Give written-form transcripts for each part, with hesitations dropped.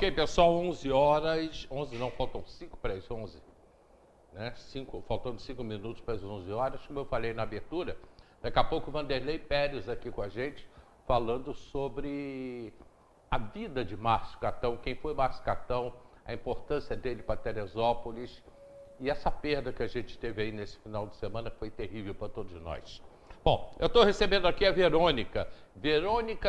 Ok, pessoal, 11 horas, 11 não, faltam 5 para as 11, né? Faltando 5 minutos para as 11 horas, como eu falei na abertura, daqui a pouco o Vanderlei Pérez aqui com a gente, falando sobre a vida de Márcio Catão, quem foi Márcio Catão, a importância dele para Teresópolis e essa perda que a gente teve aí nesse final de semana que foi terrível para todos nós. Bom, eu estou recebendo aqui a Verônica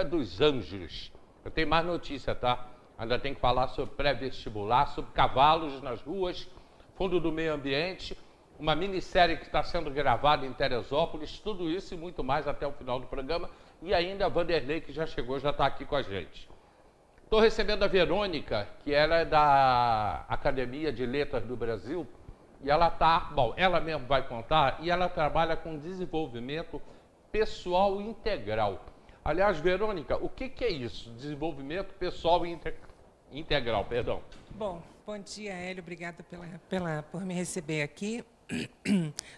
dos Anjos. Eu tenho mais notícia, tá? Ainda tem que falar sobre pré-vestibular, sobre cavalos nas ruas, Fundo do Meio Ambiente, uma minissérie que está sendo gravada em Teresópolis, tudo isso e muito mais até o final do programa. E ainda a Vanderlei, que já chegou, já está aqui com a gente. Estou recebendo a Verônica, que ela é da Academia de Letras do Brasil, e ela ela mesma vai contar, e ela trabalha com desenvolvimento pessoal integral. Aliás, Verônica, o que é isso? Desenvolvimento pessoal integral, perdão. Bom dia, Hélio. Obrigada por me receber aqui.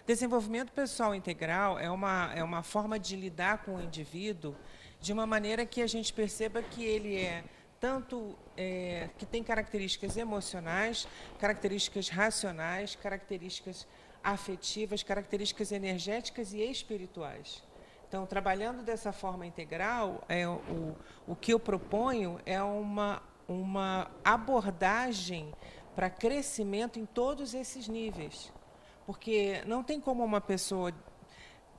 Desenvolvimento pessoal integral é uma forma de lidar com o indivíduo de uma maneira que a gente perceba que ele que tem características emocionais, características racionais, características afetivas, características energéticas e espirituais. Então, trabalhando dessa forma integral, o que eu proponho é uma abordagem para crescimento em todos esses níveis. Porque não tem como uma pessoa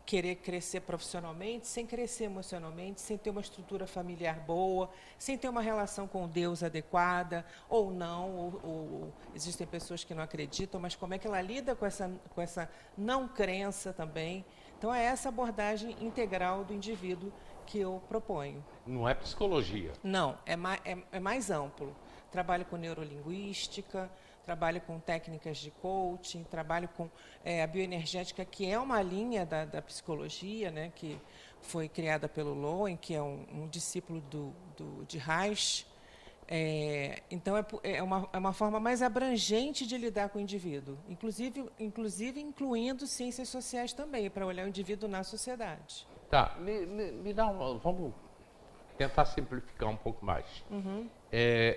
querer crescer profissionalmente sem crescer emocionalmente, sem ter uma estrutura familiar boa, sem ter uma relação com Deus adequada, ou não, ou existem pessoas que não acreditam, mas como é que ela lida com essa não crença também. Então, é essa abordagem integral do indivíduo que eu proponho. Não é psicologia. Não, é mais amplo. Trabalho com neurolinguística, trabalho com técnicas de coaching, trabalho com a bioenergética, que é uma linha da psicologia, né, que foi criada pelo Lowen, que é um discípulo de Reich. Então, é uma forma mais abrangente de lidar com o indivíduo, inclusive incluindo ciências sociais também, para olhar o indivíduo na sociedade. Tá, me dá vamos tentar simplificar um pouco mais. Uhum.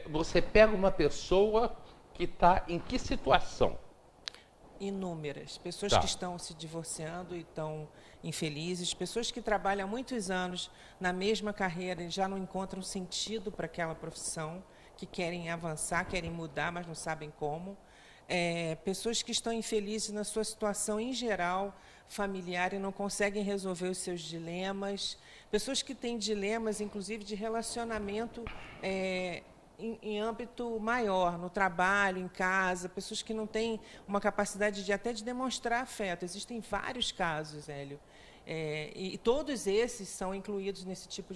Você pega uma pessoa que está em que situação? Inúmeras. Pessoas que estão se divorciando e estão infelizes, pessoas que trabalham há muitos anos na mesma carreira e já não encontram sentido para aquela profissão, que querem avançar, querem mudar, mas não sabem como. Pessoas que estão infelizes na sua situação em geral, familiar, e não conseguem resolver os seus dilemas. Pessoas que têm dilemas, inclusive, de relacionamento em âmbito maior, no trabalho, em casa, pessoas que não têm uma capacidade de demonstrar afeto. Existem vários casos, Hélio. E todos esses são incluídos nesse tipo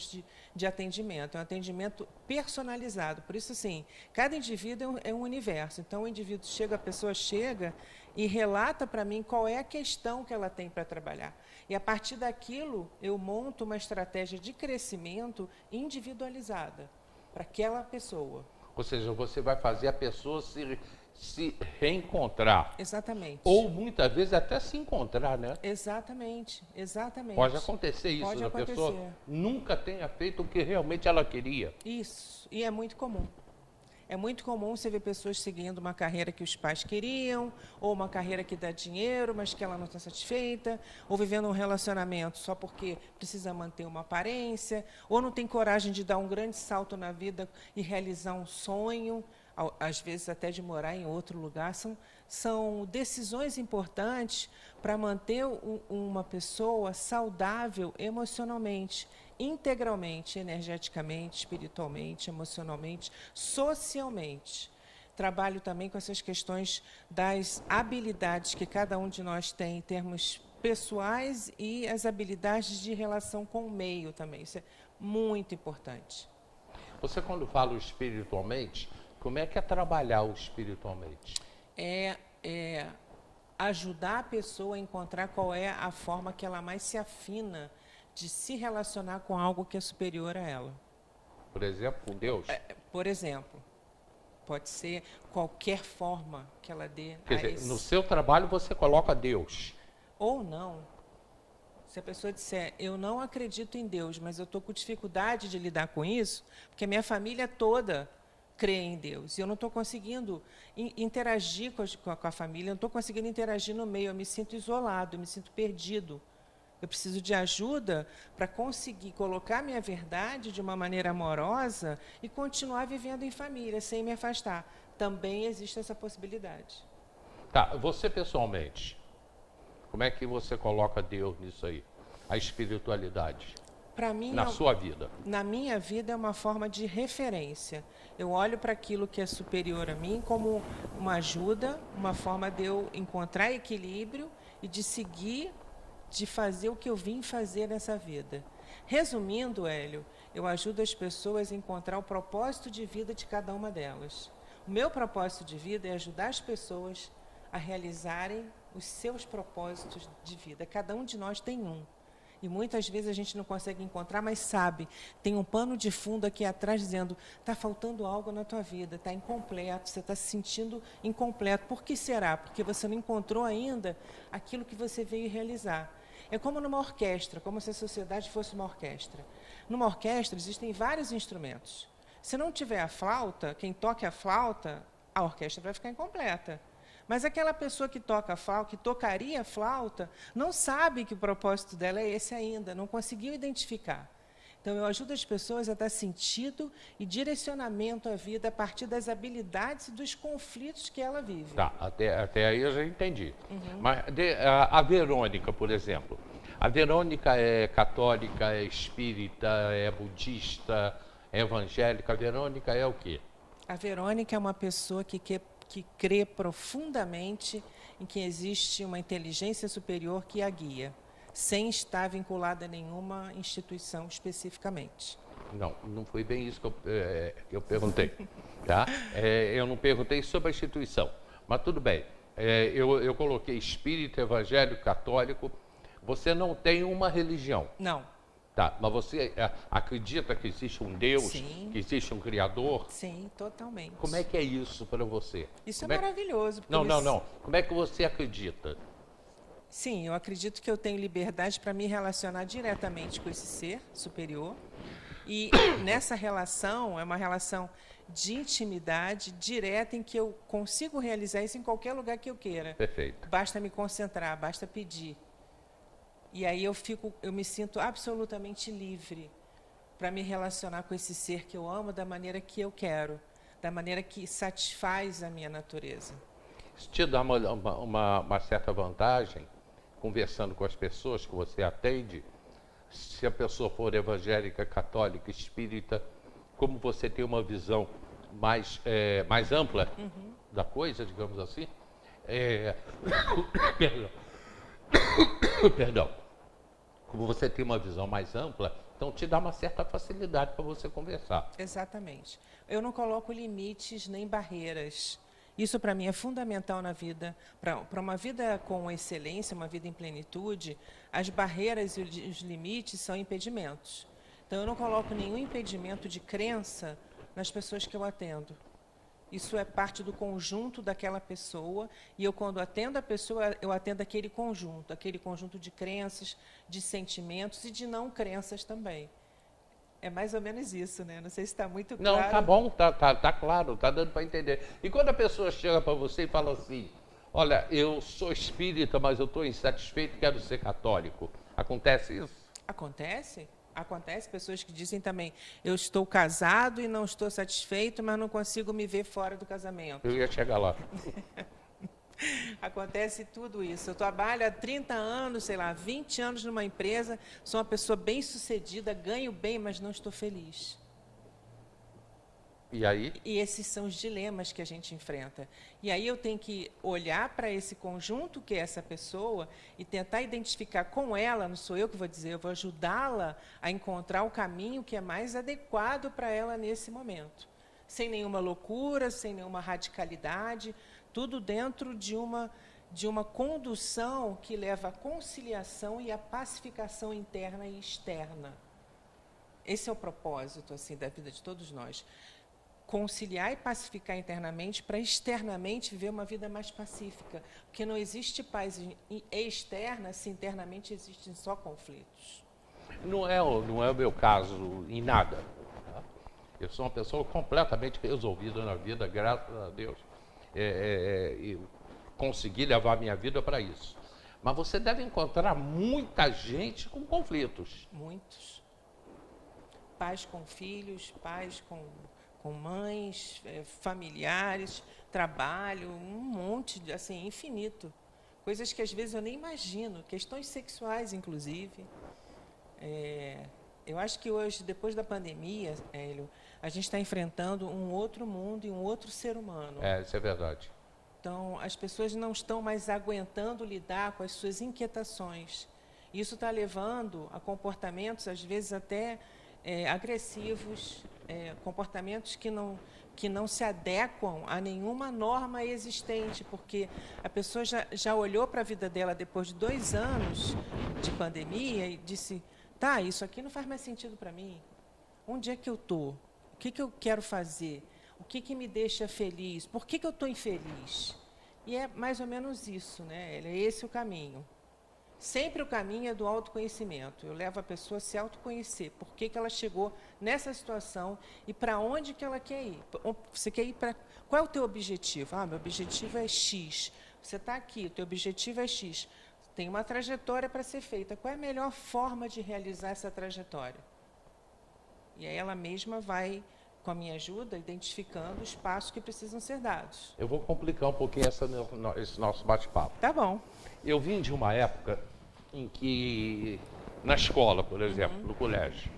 de atendimento. É um atendimento personalizado. Por isso, assim, cada indivíduo é um universo. Então, a pessoa chega e relata para mim qual é a questão que ela tem para trabalhar. E, a partir daquilo, eu monto uma estratégia de crescimento individualizada para aquela pessoa. Ou seja, você vai fazer a pessoa se reencontrar. Exatamente. Ou muitas vezes até se encontrar, né? Exatamente. Pode acontecer isso, Pode a acontecer. pessoa nunca tenha feito o que realmente ela queria. Isso, e é muito comum. É muito comum você ver pessoas seguindo uma carreira que os pais queriam, ou uma carreira que dá dinheiro, mas que ela não está satisfeita, ou vivendo um relacionamento só porque precisa manter uma aparência, ou não tem coragem de dar um grande salto na vida e realizar um sonho, às vezes até de morar em outro lugar. São decisões importantes para manter uma pessoa saudável emocionalmente, integralmente, energeticamente, espiritualmente, emocionalmente, socialmente. Trabalho também com essas questões das habilidades que cada um de nós tem em termos pessoais e as habilidades de relação com o meio também. Isso é muito importante. Você, quando fala espiritualmente, como é que é trabalhar o espiritualmente? Ajudar a pessoa a encontrar qual é a forma que ela mais se afina de se relacionar com algo que é superior a ela. Por exemplo, com Deus? Por exemplo, pode ser qualquer forma que ela dê. Quer dizer, no seu trabalho você coloca Deus. Ou não. Se a pessoa disser, eu não acredito em Deus, mas eu estou com dificuldade de lidar com isso, porque a minha família toda crer em Deus. E eu não estou conseguindo interagir com a família, não estou conseguindo interagir no meio, eu me sinto isolado, eu me sinto perdido. Eu preciso de ajuda para conseguir colocar minha verdade de uma maneira amorosa e continuar vivendo em família, sem me afastar. Também existe essa possibilidade. Tá, você pessoalmente, como é que você coloca Deus nisso aí? A espiritualidade Para mim, na sua vida? na minha vida, é uma forma de referência. Eu olho para aquilo que é superior a mim como uma ajuda, uma forma de eu encontrar equilíbrio e de seguir, de fazer o que eu vim fazer nessa vida. Resumindo, Hélio, eu ajudo as pessoas a encontrar o propósito de vida de cada uma delas. O meu propósito de vida é ajudar as pessoas a realizarem os seus propósitos de vida. Cada um de nós tem um. E muitas vezes a gente não consegue encontrar, mas sabe, tem um pano de fundo aqui atrás dizendo, está faltando algo na tua vida, está incompleto, você está se sentindo incompleto. Por que será? Porque você não encontrou ainda aquilo que você veio realizar. É como numa orquestra, como se a sociedade fosse uma orquestra. Numa orquestra existem vários instrumentos. Se não tiver a flauta, quem toca a flauta, a orquestra vai ficar incompleta. Mas aquela pessoa que toca a flauta, que tocaria a flauta, não sabe que o propósito dela é esse ainda, não conseguiu identificar. Então, eu ajudo as pessoas a dar sentido e direcionamento à vida a partir das habilidades e dos conflitos que ela vive. Tá, até aí eu já entendi. Mas a Verônica, por exemplo. A Verônica é católica, é espírita, é budista, é evangélica. A Verônica é o quê? A Verônica é uma pessoa que crê profundamente em que existe uma inteligência superior que a guia, sem estar vinculada a nenhuma instituição especificamente. Não foi bem isso que eu perguntei. Tá? Eu não perguntei sobre a instituição, mas tudo bem. Eu coloquei espírita, evangélico, católico. Você não tem uma religião. Não. Tá, mas você acredita que existe um Deus, Sim. que existe um Criador? Sim, totalmente. Como é que é isso para você? Isso é maravilhoso. Não. Como é que você acredita? Sim, eu acredito que eu tenho liberdade para me relacionar diretamente com esse ser superior. E nessa relação, é uma relação de intimidade direta em que eu consigo realizar isso em qualquer lugar que eu queira. Perfeito. Basta me concentrar, basta pedir. E aí eu me sinto absolutamente livre para me relacionar com esse ser que eu amo da maneira que eu quero, da maneira que satisfaz a minha natureza. Isso te dá uma certa vantagem, conversando com as pessoas que você atende, se a pessoa for evangélica, católica, espírita, como você tem uma visão mais ampla da coisa, digamos assim. Perdão. Como você tem uma visão mais ampla, então te dá uma certa facilidade para você conversar. Exatamente. Eu não coloco limites nem barreiras. Isso, para mim, é fundamental na vida. Para uma vida com excelência, uma vida em plenitude, as barreiras e os limites são impedimentos. Então, eu não coloco nenhum impedimento de crença nas pessoas que eu atendo. Isso é parte do conjunto daquela pessoa, e eu, quando atendo a pessoa, eu atendo aquele conjunto de crenças, de sentimentos e de não crenças também. É mais ou menos isso, né? Não sei se está muito claro. Não, tá bom, tá claro, tá dando para entender. E quando a pessoa chega para você e fala assim, olha, eu sou espírita, mas eu estou insatisfeito e quero ser católico, acontece isso? Acontece. Acontece pessoas que dizem também, eu estou casado e não estou satisfeito, mas não consigo me ver fora do casamento. Eu ia chegar lá. Acontece tudo isso. Eu trabalho há 30 anos, sei lá, 20 anos numa empresa, sou uma pessoa bem-sucedida, ganho bem, mas não estou feliz. E aí? E esses são os dilemas que a gente enfrenta. E aí eu tenho que olhar para esse conjunto que é essa pessoa e tentar identificar com ela, não sou eu que vou dizer, eu vou ajudá-la a encontrar o caminho que é mais adequado para ela nesse momento. Sem nenhuma loucura, sem nenhuma radicalidade, tudo dentro de uma condução que leva à conciliação e à pacificação interna e externa. Esse é o propósito assim da vida de todos nós. Conciliar e pacificar internamente para externamente viver uma vida mais pacífica. Porque não existe paz externa se internamente existem só conflitos. Não é o meu caso em nada. Tá? Eu sou uma pessoa completamente resolvida na vida, graças a Deus. E consegui levar a minha vida para isso. Mas você deve encontrar muita gente com conflitos. Muitos. Pais com filhos, pais com mães, familiares, trabalho, um monte, assim, infinito. Coisas que às vezes eu nem imagino, questões sexuais, inclusive. Eu acho que hoje, depois da pandemia, Hélio, a gente está enfrentando um outro mundo e um outro ser humano. Isso é verdade. Então, as pessoas não estão mais aguentando lidar com as suas inquietações. Isso está levando a comportamentos, às vezes, até agressivos, comportamentos que não se adequam a nenhuma norma existente, porque a pessoa já olhou para a vida dela depois de 2 anos de pandemia e disse, tá, isso aqui não faz mais sentido para mim. Onde é que eu estou? O que eu quero fazer? O que me deixa feliz? Por que eu estou infeliz? E é mais ou menos isso, né? É esse o caminho. Sempre o caminho é do autoconhecimento. Eu levo a pessoa a se autoconhecer. Por que ela chegou nessa situação e para onde que ela quer ir? Você quer ir para... Qual é o teu objetivo? Meu objetivo é X. Você está aqui, o teu objetivo é X. Tem uma trajetória para ser feita. Qual é a melhor forma de realizar essa trajetória? E aí ela mesma vai, com a minha ajuda, identificando os passos que precisam ser dados. Eu vou complicar um pouquinho esse nosso bate-papo. Tá bom. Eu vim de uma época em que, na escola, por exemplo, no colégio,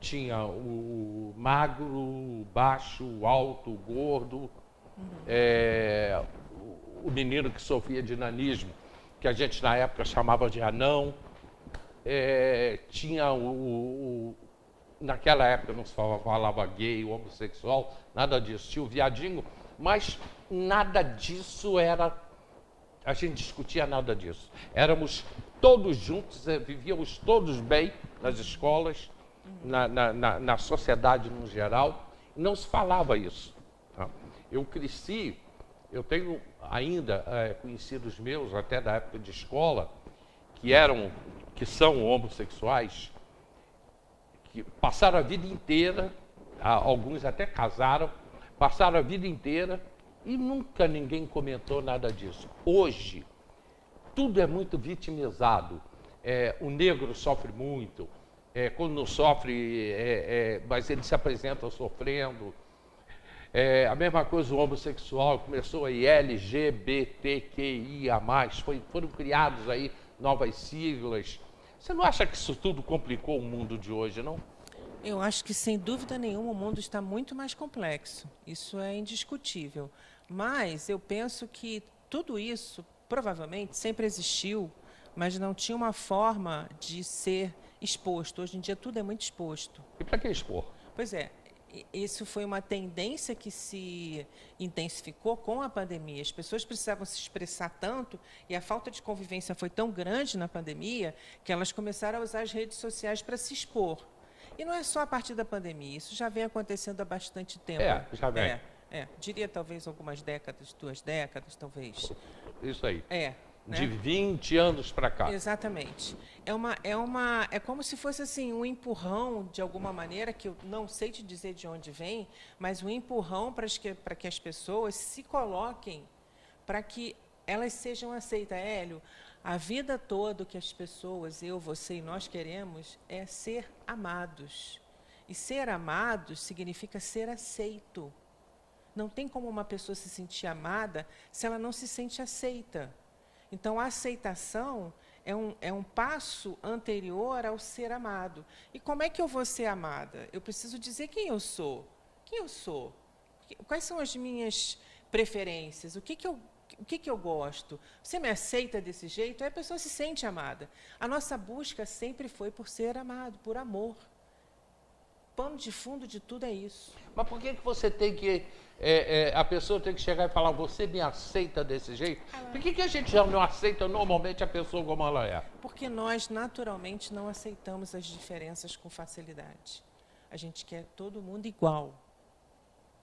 tinha o magro, o baixo, o alto, o gordo, o menino que sofria de nanismo, que a gente na época chamava de anão, tinha naquela época não se falava gay, homossexual, nada disso, tinha o viadinho, mas nada disso a gente discutia nada disso. Éramos todos juntos, vivíamos todos bem nas escolas, na sociedade no geral, não se falava isso. Tá? Eu cresci, eu tenho ainda conhecidos meus, até da época de escola, que são homossexuais, que passaram a vida inteira, alguns até casaram, passaram a vida inteira e nunca ninguém comentou nada disso. Hoje, tudo é muito vitimizado. O negro sofre muito, quando não sofre, mas ele se apresenta sofrendo. A mesma coisa o homossexual, começou aí LGBTQIA+, foram criados aí novas siglas. Você não acha que isso tudo complicou o mundo de hoje, não? Eu acho que, sem dúvida nenhuma, o mundo está muito mais complexo. Isso é indiscutível. Mas eu penso que tudo isso, provavelmente, sempre existiu, mas não tinha uma forma de ser exposto. Hoje em dia, tudo é muito exposto. E para que expor? Pois é. Isso foi uma tendência que se intensificou com a pandemia. As pessoas precisavam se expressar tanto e a falta de convivência foi tão grande na pandemia que elas começaram a usar as redes sociais para se expor. E não é só a partir da pandemia, isso já vem acontecendo há bastante tempo. Já vem. Diria talvez algumas décadas, 2 décadas, talvez. Isso aí. Né? De 20 anos para cá. Exatamente. É como se fosse assim um empurrão, de alguma maneira, que eu não sei te dizer de onde vem, mas um empurrão para que as pessoas se coloquem, para que elas sejam aceitas. Hélio, a vida toda que as pessoas, eu, você e nós queremos é ser amados. E ser amados significa ser aceito. Não tem como uma pessoa se sentir amada se ela não se sente aceita. Então, a aceitação é um passo anterior ao ser amado. E como é que eu vou ser amada? Eu preciso dizer quem eu sou. Quem eu sou? Quais são as minhas preferências? O que eu gosto? Você me aceita desse jeito? Aí a pessoa se sente amada. A nossa busca sempre foi por ser amado, por amor. O pano de fundo de tudo é isso. Mas por que você tem que... a pessoa tem que chegar e falar, você me aceita desse jeito? Por que a gente já não aceita normalmente a pessoa como ela é? Porque nós, naturalmente, não aceitamos as diferenças com facilidade. A gente quer todo mundo igual.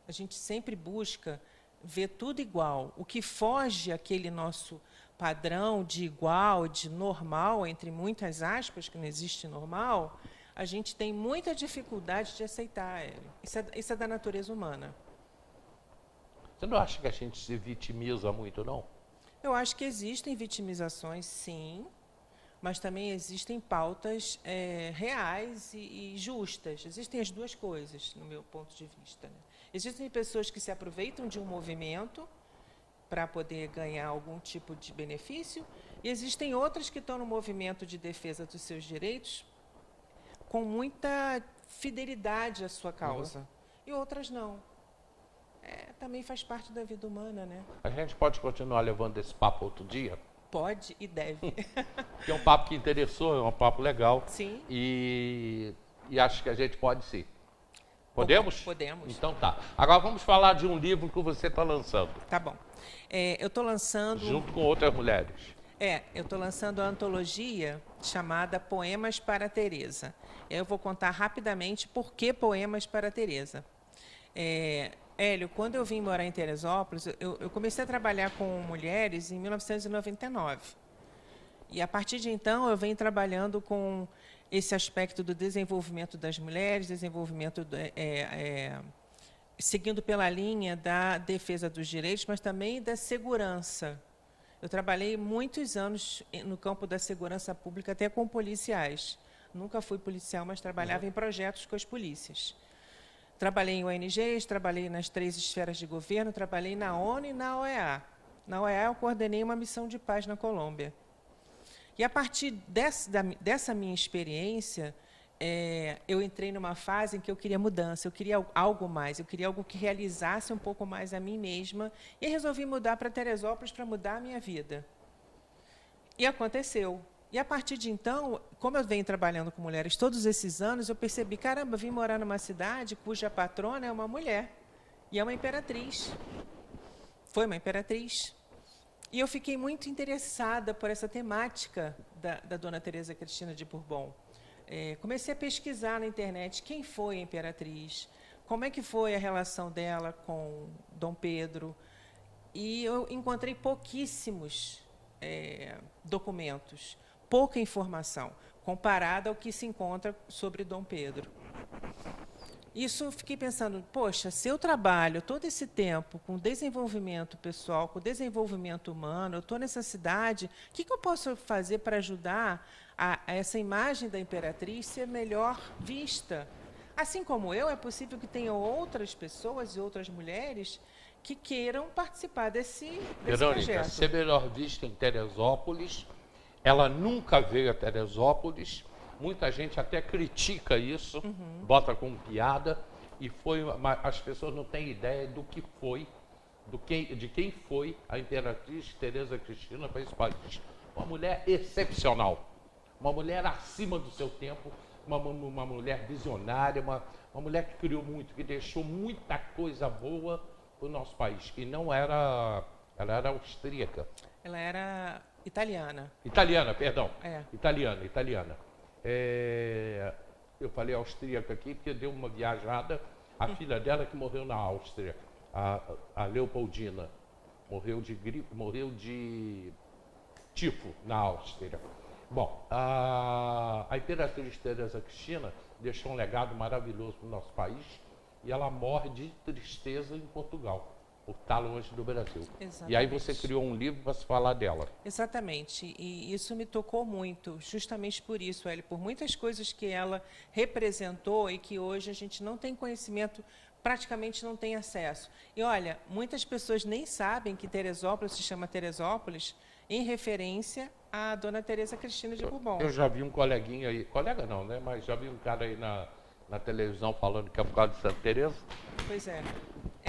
A gente sempre busca ver tudo igual. O que foge àquele nosso padrão de igual, de normal, entre muitas aspas, que não existe normal, a gente tem muita dificuldade de aceitar, Hélio. Isso é da natureza humana. Você não acha que a gente se vitimiza muito, não? Eu acho que existem vitimizações, sim, mas também existem pautas reais e justas. Existem as duas coisas, no meu ponto de vista, né? Existem pessoas que se aproveitam de um movimento para poder ganhar algum tipo de benefício, e existem outras que estão no movimento de defesa dos seus direitos com muita fidelidade à sua causa, e outras não. Também faz parte da vida humana, né? A gente pode continuar levando esse papo outro dia? Pode e deve. Que é um papo que interessou, é um papo legal. Sim. E acho que a gente pode sim. Podemos? Podemos. Então tá. Agora vamos falar de um livro que você está lançando. Tá bom. Eu estou lançando... Junto com outras mulheres. Eu estou lançando a antologia chamada Poemas para Teresa. Eu vou contar rapidamente por que Poemas para Teresa. Hélio, quando eu vim morar em Teresópolis, eu comecei a trabalhar com mulheres em 1999. E, a partir de então, eu venho trabalhando com esse aspecto do desenvolvimento das mulheres, seguindo pela linha da defesa dos direitos, mas também da segurança. Eu trabalhei muitos anos no campo da segurança pública, até com policiais. Nunca fui policial, mas trabalhava em projetos com as polícias. Trabalhei em ONGs, trabalhei nas 3 esferas de governo, trabalhei na ONU e na OEA. Na OEA, eu coordenei uma missão de paz na Colômbia. E, a partir dessa minha experiência, eu entrei numa fase em que eu queria mudança, eu queria algo mais, eu queria algo que realizasse um pouco mais a mim mesma, e resolvi mudar para Teresópolis para mudar a minha vida. E aconteceu. E, a partir de então, como eu venho trabalhando com mulheres todos esses anos, eu percebi, caramba, eu vim morar numa cidade cuja patrona é uma mulher, e é uma imperatriz. Foi uma imperatriz. E eu fiquei muito interessada por essa temática da Dona Teresa Cristina de Bourbon. Comecei a pesquisar na internet quem foi a imperatriz, como é que foi a relação dela com Dom Pedro, e eu encontrei pouquíssimos documentos, pouca informação, comparada ao que se encontra sobre Dom Pedro. Isso eu fiquei pensando, poxa, se eu trabalho todo esse tempo com desenvolvimento pessoal, com desenvolvimento humano, eu estou nessa cidade, o que eu posso fazer para ajudar a essa imagem da imperatriz ser melhor vista? Assim como eu, é possível que tenham outras pessoas e outras mulheres que queiram participar desse Verônica, projeto. ser melhor vista em Teresópolis, ela nunca veio a Teresópolis, muita gente até critica isso, bota como piada, e as pessoas não têm ideia do que foi, de quem foi a imperatriz Teresa Cristina para esse país. Uma mulher excepcional, uma mulher acima do seu tempo, uma mulher visionária, uma mulher que criou muito, que deixou muita coisa boa para o nosso país. E não era... Ela era austríaca. Ela era italiana. Italiana, perdão. É. Italiana. Eu falei austríaca aqui porque deu uma viajada. A filha dela que morreu na Áustria, a Leopoldina, morreu de tifo na Áustria. Bom, a imperatriz Teresa Cristina deixou um legado maravilhoso para o nosso país e ela morre de tristeza em Portugal, por estar longe do Brasil. Exatamente. E aí você criou um livro para se falar dela. Exatamente, e isso me tocou muito, justamente por isso, Hélio, por muitas coisas que ela representou e que hoje a gente não tem conhecimento, praticamente não tem acesso. E olha, muitas pessoas nem sabem que Teresópolis se chama Teresópolis em referência à Dona Teresa Cristina de Bourbon. Eu já vi um coleguinha aí, colega não, né? Mas já vi um cara aí na televisão falando que é por causa de Santa Teresa. Pois é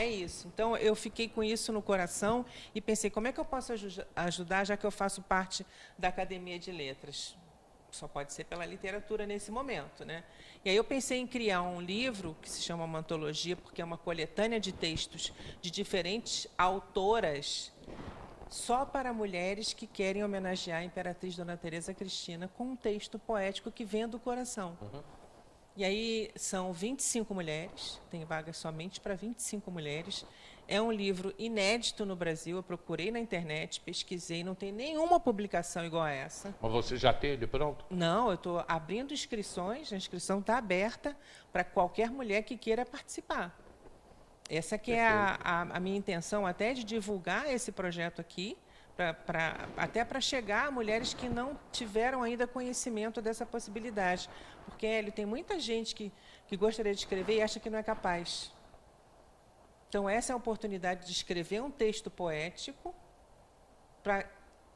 isso. Então, eu fiquei com isso no coração e pensei, como é que eu posso ajudar, já que eu faço parte da Academia de Letras? Só pode ser pela literatura nesse momento, né? E aí eu pensei em criar um livro que se chama uma antologia, porque é uma coletânea de textos de diferentes autoras, só para mulheres que querem homenagear a imperatriz Dona Teresa Cristina com um texto poético que vem do coração. E aí são 25 mulheres, tem vagas somente para 25 mulheres. É um livro inédito no Brasil, eu procurei na internet, pesquisei, não tem nenhuma publicação igual a essa. Mas você já tem ele pronto? Não, eu estou abrindo inscrições, a inscrição está aberta para qualquer mulher que queira participar. Essa que é a minha intenção, até de divulgar esse projeto aqui, até para chegar a mulheres que não tiveram ainda conhecimento dessa possibilidade. Porque, Hélio, tem muita gente que gostaria de escrever e acha que não é capaz. Então, essa é a oportunidade de escrever um texto poético para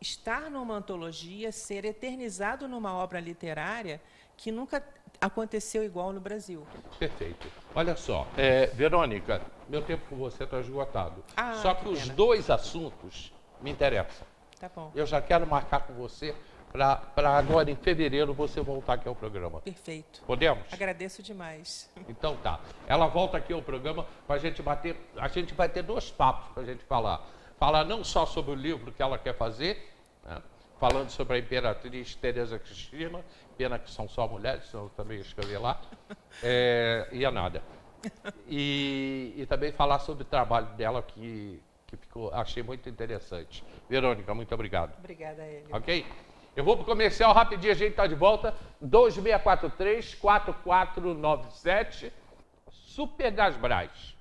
estar numa antologia, ser eternizado numa obra literária que nunca aconteceu igual no Brasil. Perfeito. Olha só, Verônica, meu tempo com você está esgotado. Só que os pena. dois assuntos me interessam. Tá bom. Eu já quero marcar com você para agora, em fevereiro, você voltar aqui ao programa. Perfeito. Podemos? Agradeço demais. Então tá. Ela volta aqui ao programa para a gente bater. A gente vai ter 2 papos para a gente falar. Falar não só sobre o livro que ela quer fazer, né? Falando sobre a Imperatriz Teresa Cristina, pena que são só mulheres, senão eu também escrevi lá, ia nada. E também falar sobre o trabalho dela que achei muito interessante. Verônica, muito obrigado. Obrigada, Hélio. Ok? Eu vou para o comercial rapidinho, a gente está de volta. 2643-4497, Super Gasbras.